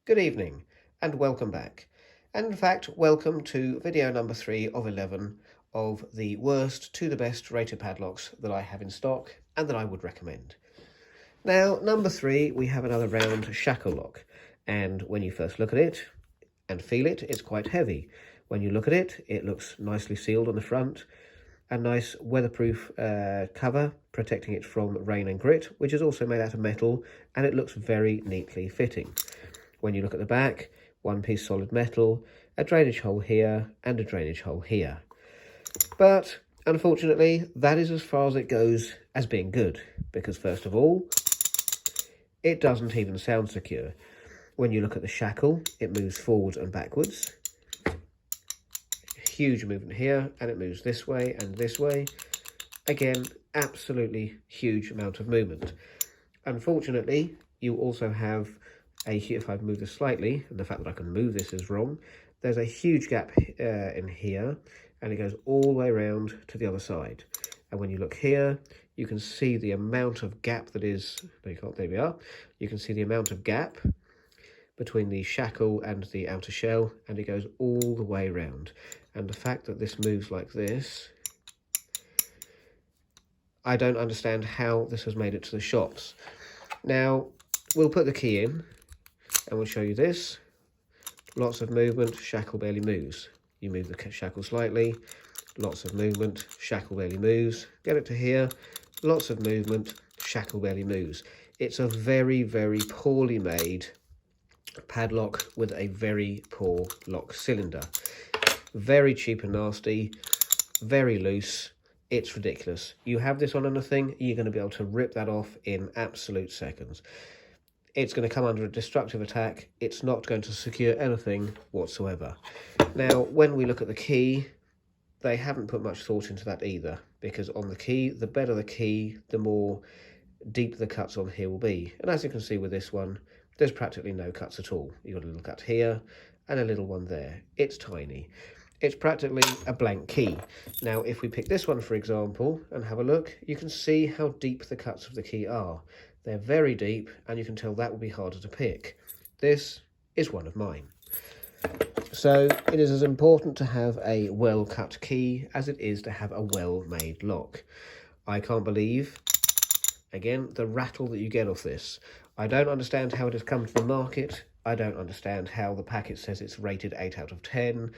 Good evening and welcome back. And in fact, welcome to video number 3 of 11 of the worst to the best rated padlocks that I have in stock and that I would recommend. Now, number 3, we have another round shackle lock. And when you first look at it and feel it, it's quite heavy. When you look at it, it looks nicely sealed on the front. A nice weatherproof cover protecting it from rain and grit, which is also made out of metal, and it looks very neatly fitting. When you look at the back, one piece solid metal, a drainage hole here and a drainage hole here. But unfortunately, that is as far as it goes as being good, because first of all, it doesn't even sound secure. When you look at the shackle, it moves forwards and backwards. Huge movement here, and it moves this way and this way. Again, absolutely huge amount of movement. Unfortunately, you also have if I move this slightly, and the fact that I can move this is wrong, there's a huge gap in here, and it goes all the way around to the other side. And when you look here, you can see the amount of gap that is, there we are, you can see the amount of gap between the shackle and the outer shell, and it goes all the way around. And the fact that this moves like this, I don't understand how this has made it to the shops. Now, we'll put the key in, and we'll show you this. Lots of movement, shackle barely moves. You move the shackle slightly, lots of movement, shackle barely moves. Get it to here, lots of movement, shackle barely moves. It's a very, very poorly made padlock with a very poor lock cylinder. Very cheap and nasty, very loose. It's ridiculous. You have this on anything, you're going to be able to rip that off in absolute seconds. It's going to come under a destructive attack. It's not going to secure anything whatsoever. Now, when we look at the key, they haven't put much thought into that either, because on the key, the better the key, the more deep the cuts on here will be. And as you can see with this one, there's practically no cuts at all. You've got a little cut here and a little one there. It's tiny. It's practically a blank key. Now, if we pick this one, for example, and have a look, you can see how deep the cuts of the key are. They're very deep, and you can tell that will be harder to pick. This is one of mine. So it is as important to have a well-cut key as it is to have a well-made lock. I can't believe, again, the rattle that you get off this. I don't understand how it has come to the market. I don't understand how the packet says it's rated 8 out of 10.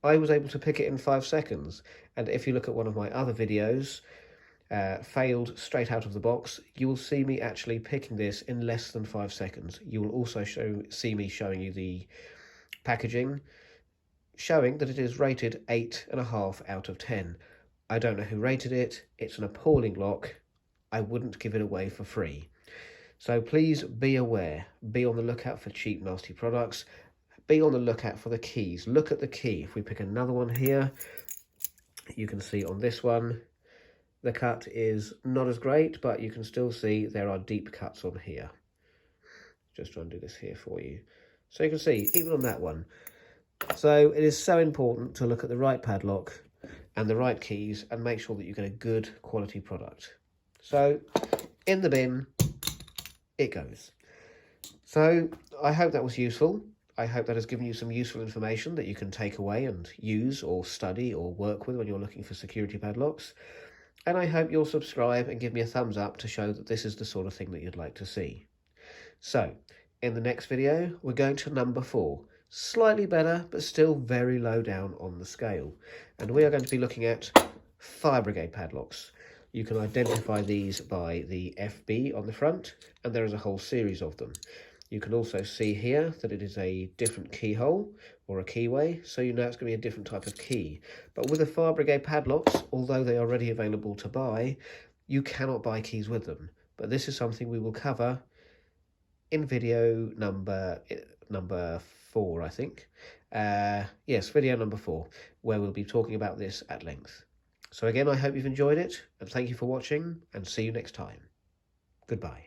I was able to pick it in 5 seconds. And if you look at one of my other videos, failed straight out of the box, you will see me actually picking this in less than 5 seconds. You will also see me showing you the packaging, showing that it is rated 8.5 out of 10. I don't know who rated it. It's an appalling lock. I wouldn't give it away for free. So please be aware, be on the lookout for cheap, nasty products. Be on the lookout for the keys. Look at the key. If we pick another one here, you can see on this one, the cut is not as great, but you can still see there are deep cuts on here. Just try and do this here for you. So you can see, even on that one. So it is so important to look at the right padlock and the right keys and make sure that you get a good quality product. So in the bin, it goes. So I hope that was useful. I hope that has given you some useful information that you can take away and use or study or work with when you're looking for security padlocks. And I hope you'll subscribe and give me a thumbs up to show that this is the sort of thing that you'd like to see. So, in the next video, we're going to number 4. Slightly better, but still very low down on the scale. And we are going to be looking at fire brigade padlocks. You can identify these by the FB on the front, and there is a whole series of them. You can also see here that it is a different keyhole or a keyway, so you know it's going to be a different type of key. But with the fire brigade padlocks, although they are readily available to buy, you cannot buy keys with them. But this is something we will cover in video number 4, I think. Yes, video number 4, where we'll be talking about this at length. So again, I hope you've enjoyed it, and thank you for watching, and see you next time. Goodbye.